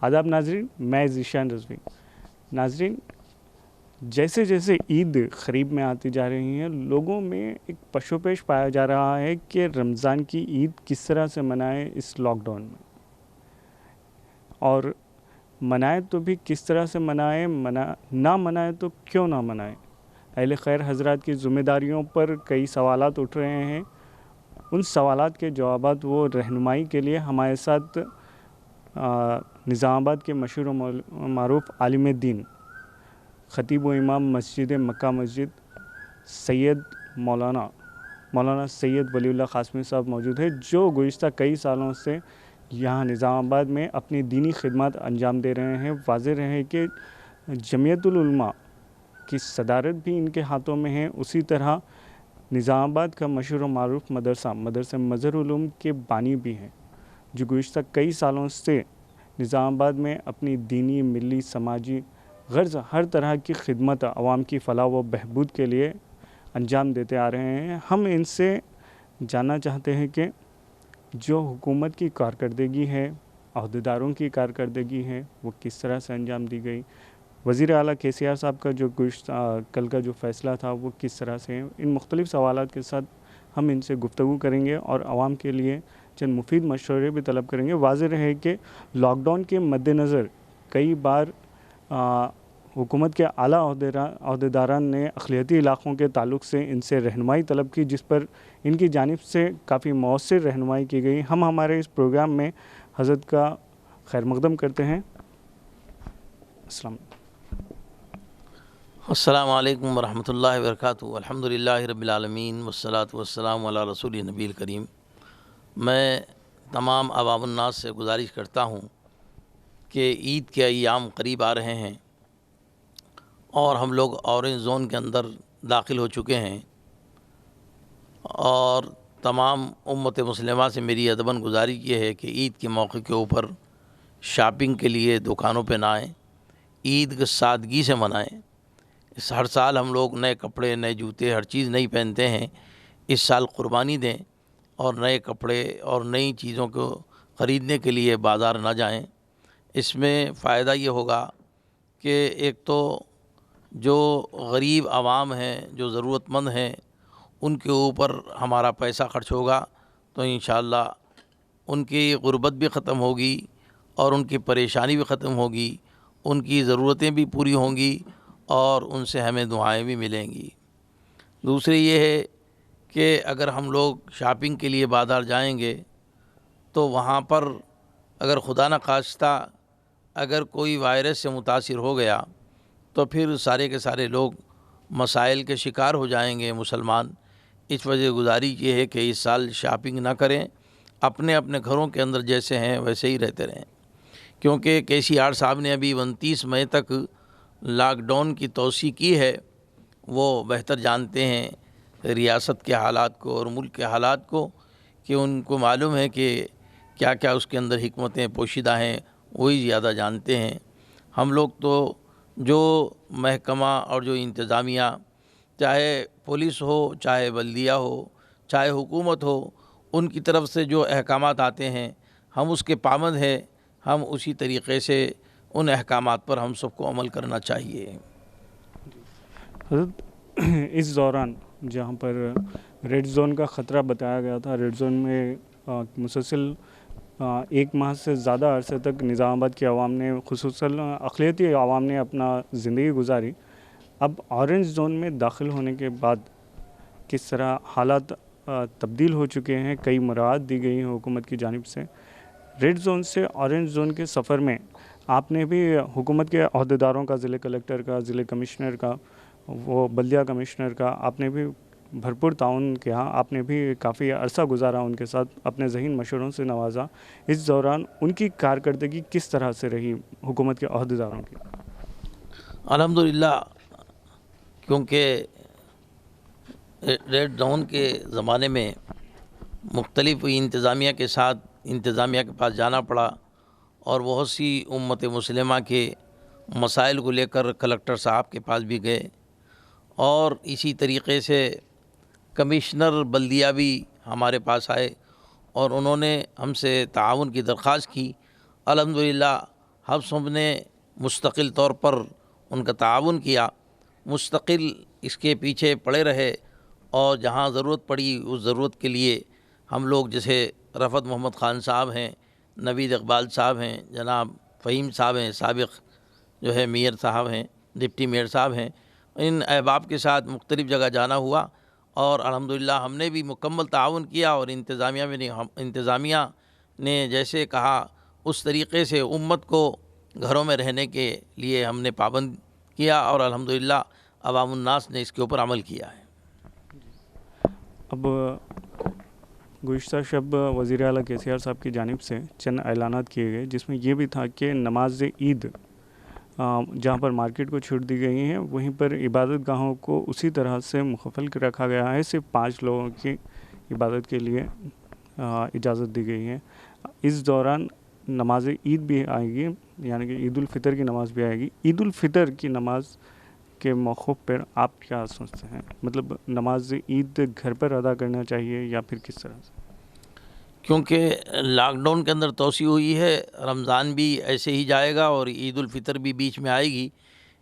आदाब नाजरीन, मैं ज़ीशान रज़वी। नाजरीन, जैसे जैसे ईद क़रीब में आती जा रही है, लोगों में एक पशोपेश पाया जा रहा है कि रमज़ान की ईद किस तरह से मनाएं इस लॉकडाउन में, और मनाएं तो भी किस तरह से मनाएं, ना मनाएं तो क्यों ना मनाएं। अहले खैर हज़रात की ज़िम्मेदारियों पर कई सवालात उठ रहे हैं। उन सवालात के जवाबात वो रहनुमाई के लिए हमारे साथ निज़ामाबाद के मशहूर व मारूफ आलिम दीन, ख़तीब व इमाम मस्जिद मक्का मस्जिद सैयद मौलाना सैयद वलीउल्लाह क़ासमी साहब मौजूद है, जो गुज़िश्ता कई सालों से यहाँ निज़ामाबाद में अपनी दीनी खिदमत अंजाम दे रहे हैं। वाज़ेह रहे कि जमियतुल उलमा की सदारत भी इनके हाथों में है। उसी तरह निज़ामाबाद का मशहूर मारूफ मदरसा मज़हरुल उलूम के बानी भी हैं, जो गुज़िश्ता कई सालों से निज़ामाबाद में अपनी दीनी, मिली, समाजी गर्ज़ हर तरह की खिदमत आवाम की फ़लाह व बहबूद के लिए अंजाम देते आ रहे हैं। हम इनसे जानना चाहते हैं कि जो हुकूमत की कारकर्दगी है, अहदेदारों की कारकर्दगी है, वो किस तरह से अंजाम दी गई। वज़ीर आला KCR साहब का जो कल का जो फ़ैसला था वो किस तरह से है। इन मुख्तलिफ़ सवालात के साथ हम इनसे गुफ्तगू करेंगे और आवाम के लिए चंद मुफीद मशवरे भी तलब करेंगे। वाज़ेह रहे कि लॉकडाउन के मद्देनज़र कई बार हुकूमत के आला अहदेदारान ने अक़लियती इलाक़ों के ताल्लुक़ से इनसे रहनुमाई तलब की, जिस पर इनकी जानिब से काफ़ी मौसर रहनुमाई की गई। हम हमारे इस प्रोग्राम में हज़रत का खैर मक़दम करते हैं। अस्सलामु अलैकुम वरहमतुल्लाहि वबरकातुहू। अल्हम्दुलिल्लाहि रब्बिल आलमीन वस्सलातु वस्सलामु अला रसूलिन नबील करीम। मैं तमाम अवामुन्नास से गुजारिश करता हूँ कि ईद के अय्याम करीब आ रहे हैं और हम लोग ऑरेंज ज़ोन के अंदर दाखिल हो चुके हैं, और तमाम उम्मत मुस्लिमा से मेरी अदबन गुजारिश ये है कि ईद के मौके के ऊपर शॉपिंग के लिए दुकानों पे ना आएँ, ईद को सादगी से मनाएँ। हर साल हम लोग नए कपड़े, नए जूते, हर चीज़ नई पहनते हैं। इस साल कुर्बानी दें और नए कपड़े और नई चीज़ों को ख़रीदने के लिए बाज़ार ना जाएं। इसमें फ़ायदा ये होगा कि एक तो जो गरीब आवाम हैं, जो ज़रूरतमंद हैं, उनके ऊपर हमारा पैसा ख़र्च होगा तो इंशाअल्लाह उनकी गुर्बत भी ख़त्म होगी और उनकी परेशानी भी ख़त्म होगी, उनकी ज़रूरतें भी पूरी होंगी और उनसे हमें दुआएं भी मिलेंगी। दूसरी ये है कि अगर हम लोग शॉपिंग के लिए बाज़ार जाएंगे तो वहाँ पर अगर खुदा न खास्ता अगर कोई वायरस से मुतासिर हो गया तो फिर सारे के सारे लोग मसाइल के शिकार हो जाएंगे मुसलमान। इस वजह गुजारिश ये है कि इस साल शॉपिंग ना करें, अपने अपने घरों के अंदर जैसे हैं वैसे ही रहते रहें, क्योंकि KCR साहब ने अभी 29 मई तक लॉकडाउन की तौसी की है। वो बेहतर जानते हैं रियासत के हालात को और मुल्क के हालात को, कि उनको मालूम है कि क्या क्या उसके अंदर हिकमतें पोशीदा हैं, वही ज़्यादा जानते हैं। हम लोग तो जो महकमा और जो इंतज़ामिया, चाहे पुलिस हो, चाहे बल्दिया हो, चाहे हुकूमत हो, उनकी तरफ से जो अहकामात आते हैं हम उसके पाबंद हैं। हम उसी तरीक़े से उन अहकामात पर हम सबको अमल करना चाहिए। इस दौरान जहाँ पर रेड ज़ोन का ख़तरा बताया गया था, रेड ज़ोन में मुसलसल 1 माह से ज़्यादा अरसे तक निज़ामाबाद की आवाम ने, खुसूसन अक़लियती आवाम ने अपना ज़िंदगी गुजारी। अब ऑरेंज ज़ोन में दाखिल होने के बाद किस तरह हालात तब्दील हो चुके हैं, कई मुराद दी गई हैं हुकूमत की जानिब से। रेड ज़ोन से ऑरेंज ज़ोन के सफ़र में आपने भी हुकूमत के अहदेदारों का, ज़िले कलेक्टर का, ज़िले कमिश्नर का, वो बल्दिया कमिश्नर का, आपने भी भरपूर ताउन किया। आपने भी काफ़ी अरसा गुजारा उनके साथ, अपने ज़हीन मशवरों से नवाजा। इस दौरान उनकी कारकर्दगी किस तरह से रही हुकूमत के अहदेदारों की? अल्हम्दुलिल्लाह, क्योंकि रेड ज़ोन के ज़माने में मुख्तलिफ़ इंतज़ामिया के साथ इंतज़ामिया के पास जाना पड़ा और बहुत सी उम्मत मुस्लिमा के मसाइल को लेकर कलेक्टर साहब के पास भी गए, और इसी तरीक़े से कमिश्नर बल्दिया भी हमारे पास आए और उन्होंने हमसे ताउन की दरख्वास्त की। अल्हम्दुलिल्लाह ہم سب نے مستقل طور پر ان کا تعاون کیا، مستقل اس کے پیچھے پڑے رہے، اور جہاں ضرورت پڑی اس ضرورت کے لیے ہم لوگ، جیسے رفعت محمد خان صاحب ہیں، نوید اقبال صاحب ہیں، جناب فہیم صاحب ہیں، سابق جو ہے میئر صاحب ہیں، ڈپٹی میئر صاحب ہیں، ان احباب کے ساتھ مختلف جگہ جانا ہوا، اور الحمدللہ ہم نے بھی مکمل تعاون کیا، اور انتظامیہ نے جیسے کہا اس طریقے سے امت کو گھروں میں رہنے کے لیے ہم نے پابند کیا، اور الحمدللہ عوام الناس نے اس کے اوپر عمل کیا ہے۔ اب گزشتہ شب وزیر اعلیٰ KCR صاحب کی جانب سے چند اعلانات کیے گئے، جس میں یہ بھی تھا کہ نماز عید جہاں پر مارکیٹ کو چھوٹ دی گئی ہیں، وہیں پر عبادت گاہوں کو اسی طرح سے مقفل رکھا گیا ہے، صرف 5 لوگوں کی عبادت کے لیے اجازت دی گئی ہے۔ اس دوران نماز عید بھی آئے گی، یعنی کہ عید الفطر کی نماز بھی آئے گی۔ عید الفطر کی نماز کے موقع پر آپ کیا سوچتے ہیں؟ مطلب نماز عید گھر پر ادا کرنا چاہیے یا پھر کس طرح سے؟ کیونکہ لاک ڈاؤن کے اندر توسیع ہوئی ہے، رمضان بھی ایسے ہی جائے گا اور عید الفطر بھی بیچ میں آئے گی،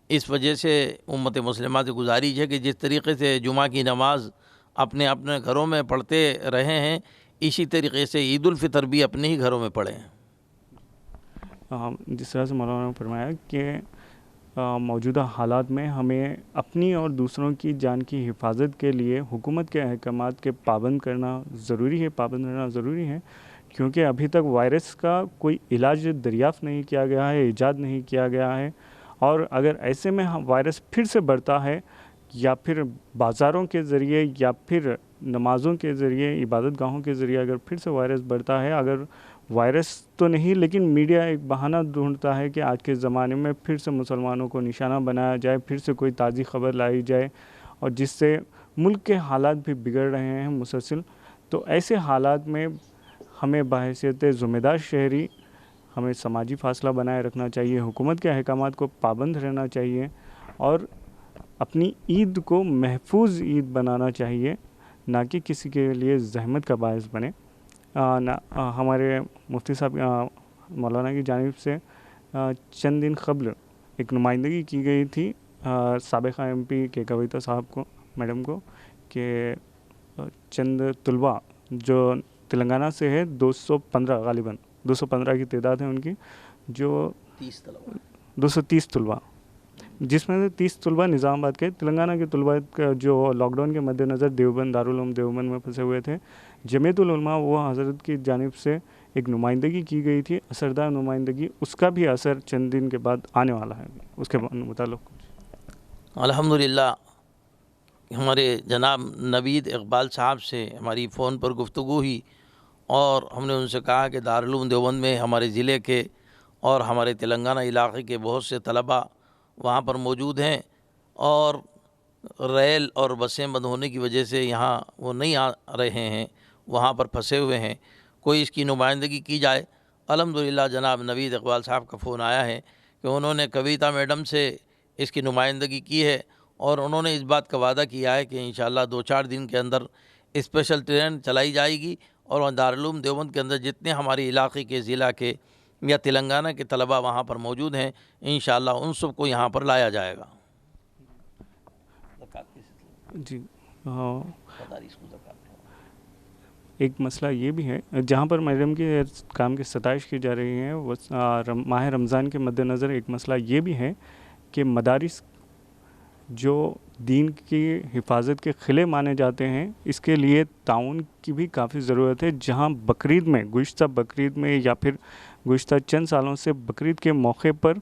اس وجہ سے امت مسلمہ سے گزارش ہے کہ جس طریقے سے جمعہ کی نماز اپنے اپنے گھروں میں پڑھتے رہے ہیں، اسی طریقے سے عید الفطر بھی اپنے ہی گھروں میں پڑھیں۔ جس طرح سے مولانا نے فرمایا کہ موجودہ حالات میں ہمیں اپنی اور دوسروں کی جان کی حفاظت کے لیے حکومت کے احکامات کے پابند رہنا ضروری ہے، کیونکہ ابھی تک وائرس کا کوئی علاج دریافت نہیں کیا گیا ہے، ایجاد نہیں کیا گیا ہے، اور اگر ایسے میں وائرس پھر سے بڑھتا ہے، یا پھر بازاروں کے ذریعے یا پھر نمازوں کے ذریعے، عبادت گاہوں کے ذریعے اگر پھر سے وائرس بڑھتا ہے، اگر وائرس تو نہیں لیکن میڈیا ایک بہانہ ڈھونڈتا ہے کہ آج کے زمانے میں پھر سے مسلمانوں کو نشانہ بنایا جائے، پھر سے کوئی تازی خبر لائی جائے، اور جس سے ملک کے حالات بھی بگڑ رہے ہیں مسلسل، تو ایسے حالات میں ہمیں بحیثیت ذمہ دار شہری ہمیں سماجی فاصلہ بنائے رکھنا چاہیے، حکومت کے احکامات کو پابند رہنا چاہیے، اور اپنی عید کو محفوظ عید بنانا چاہیے، نہ کہ کسی کے لیے زحمت کا باعث بنے۔ ہمارے مفتی صاحب مولانا کی جانب سے چند دن قبل ایک نمائندگی کی گئی تھی سابقہ MP کے کویتا صاحب کو، میڈم کو، کہ چند طلباء جو تلنگانہ سے ہے، 215 غالباً 215 کی تعداد ہے ان کی، جو 230 طلباء، جس میں سے 30 طلباء نظام آباد کے، تلنگانہ کے طلباء جو لاک ڈاؤن کے مد نظر دارالعلوم دیوبند میں پھنسے ہوئے تھے، جمعیت العلماء وہ حضرت کی جانب سے ایک نمائندگی کی گئی تھی، اثردار نمائندگی، اس کا بھی اثر چند دن کے بعد آنے والا ہے، اس کے متعلق الحمدللہ ہمارے جناب نوید اقبال صاحب سے ہماری فون پر گفتگو ہوئی، اور ہم نے ان سے کہا کہ دارالعلوم دیوبند میں ہمارے ضلع کے اور ہمارے تلنگانہ علاقے کے بہت سے طلباء وہاں پر موجود ہیں، اور ریل اور بسیں بند ہونے کی وجہ سے یہاں وہ نہیں آ رہے ہیں، وہاں پر پھنسے ہوئے ہیں، کوئی اس کی نمائندگی کی جائے۔ الحمدللہ جناب نوید اقبال صاحب کا فون آیا ہے کہ انہوں نے کویتا میڈم سے اس کی نمائندگی کی ہے، اور انہوں نے اس بات کا وعدہ کیا ہے کہ انشاءاللہ 2-4 دن کے اندر اسپیشل ٹرین چلائی جائے گی، اور دارالعلوم دیوبند کے اندر جتنے ہمارے علاقے کے، ضلع کے یا تلنگانہ کے طلباء وہاں پر موجود ہیں، انشاءاللہ ان سب کو یہاں پر لایا جائے گا۔ جی، ایک مسئلہ یہ بھی ہے جہاں پر میڈم کے کام کی ستائش کی جا رہی ہے، وہ ماہ رمضان کے مد نظر ایک مسئلہ یہ بھی ہے کہ مدارس جو دین کی حفاظت کے قلعے مانے جاتے ہیں، اس کے لیے تعاون کی بھی کافی ضرورت ہے، جہاں بقرعید میں، گزشتہ بقرعید میں یا پھر گزشتہ چند سالوں سے بقرعید کے موقع پر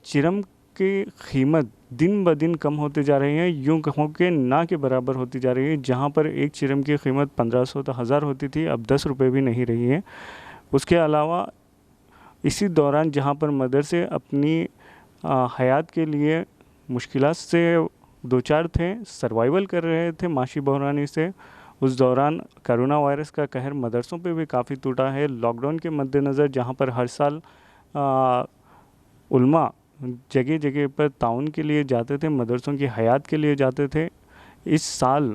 چرم کی قیمت دن بدن کم ہوتے جا رہی ہیں، یوں کہوں کہ نہ کے برابر ہوتی جا رہی ہے، جہاں پر ایک چرم کی قیمت 1500 تا 1000 ہوتی تھی، اب 10 روپے بھی نہیں رہی ہے۔ اس کے علاوہ اسی دوران جہاں پر مدرسے اپنی حیات کے لیے مشکلات سے دوچار تھے، سروائیول کر رہے تھے معاشی بحرانی سے، اس دوران کرونا وائرس کا قہر مدرسوں پہ بھی کافی ٹوٹا ہے۔ لاک ڈاؤن کے مد نظر جہاں پر ہر سال علماء جگہ جگہ پر تعاون کے لیے جاتے تھے، مدرسوں کی حیات کے لیے جاتے تھے، اس سال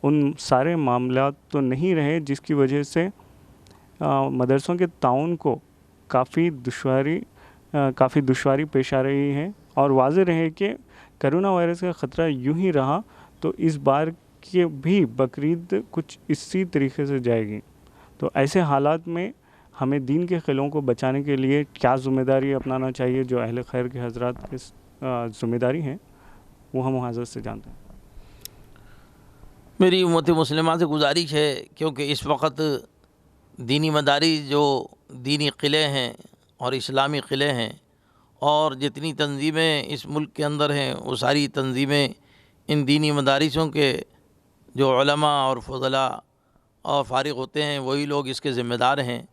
ان سارے معاملات تو نہیں رہے، جس کی وجہ سے مدرسوں کے تعاون کو काफ़ी दुश्वारी पेश आ रही है और वाज़ेह रहे कि करोना वायरस का ख़तरा यूं ही रहा तो इस बार की भी बकरीद कुछ इसी तरीके से जाएगी। तो ऐसे हालात में हमें दीन के खिलों को बचाने के लिए क्या ज़िम्मेदारी अपनाना चाहिए, जो अहले खैर के हज़रात की ज़िम्मेदारी है, वो हम हज़रत से जानते हैं। मेरी उम्मत मुस्लिमा से गुजारिश है, क्योंकि इस वक्त दीनी मदारिस जो दीनी क़िले हैं और इस्लामी क़िले हैं और जितनी तंजीमें इस मुल्क के अंदर हैं वो सारी तंजीमें इन दीनी मदारिसों के जो उलमा और फज़ला और फ़ारिग़ होते हैं वही लोग इसके ज़िम्मेदार हैं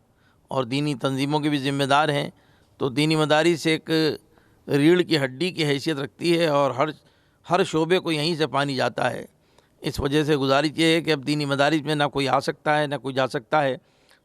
और दीनी तंजीमों के भी ज़िम्मेदार हैं। तो दीनी मदारिस एक रीढ़ की हड्डी की हैसियत रखती है और हर शोबे को यहीं से पानी जाता है। इस वजह से गुजारिश ये है कि अब दीनी मदारिस में ना कोई आ सकता है ना कोई जा सकता है,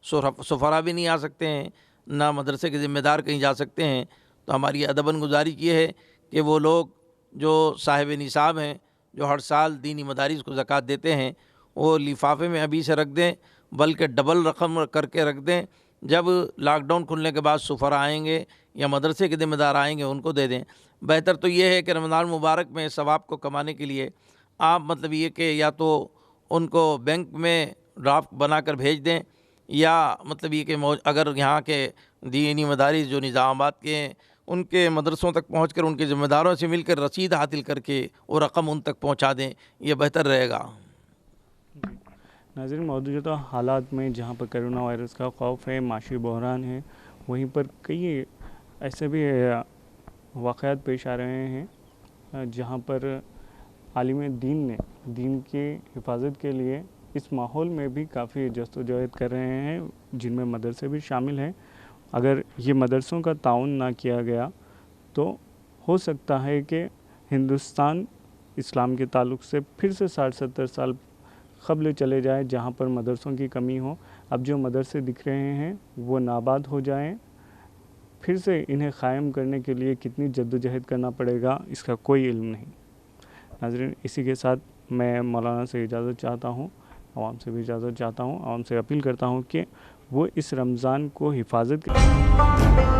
सुफरा भी नहीं आ सकते हैं, ना मदरसे के ज़िम्मेदार कहीं जा सकते हैं। तो हमारी अदबन गुजारिश ये है कि वो लोग जो साहिब निसाब हैं, जो हर साल दीनी मदारिस को ज़कात देते हैं, वो लिफाफे में अभी से रख दें, बल्कि डबल रकम करके रख दें। जब लॉकडाउन खुलने के बाद सुफरा आएंगे या मदरसे के ज़िम्मेदार आएंगे उनको दे दें। बेहतर तो ये है कि रमज़ान मुबारक में सवाब को कमाने के लिए आप मतलब ये कि या तो उनको बैंक में ड्राफ्ट बनाकर भेज दें, या मतलब ये कि अगर यहाँ के दीनी मदारिस जो निज़ामाबाद के हैं उनके मदरसों तक पहुँचकर उनके ज़िम्मेदारों से मिलकर रसीद हासिल करके वो रकम उन तक पहुँचा दें, ये बेहतर रहेगा। नाज़रीन, मौजूदा हालात में जहाँ पर करोना वायरस का खौफ है, माशी बहरान है, वहीं पर कई ऐसे भी वाक़यात पेश आ रहे हैं जहाँ पर आलिम दीन ने दीन की हिफाजत के लिए इस माहौल में भी काफ़ी जद्दोजहद कर रहे हैं, जिनमें मदरसे भी शामिल हैं। अगर ये मदरसों का ताउन ना किया गया तो हो सकता है कि हिंदुस्तान इस्लाम के ताल्लुक़ से फिर से 60-70 साल क़ब्ल चले जाए, जहाँ पर मदरसों की कमी हो। अब जो मदरसे दिख रहे हैं वो नाबाद हो जाएं, फिर से इन्हें क़ायम करने के लिए कितनी जद्दोजहद करना पड़ेगा इसका कोई इल्म नहीं। नाज़रीन, इसी के साथ मैं मौलाना से इजाज़त चाहता हूँ, आवाम से भी इजाज़त चाहता हूँ, आवाम से अपील करता हूँ कि वो इस रमज़ान को हिफाजत करें।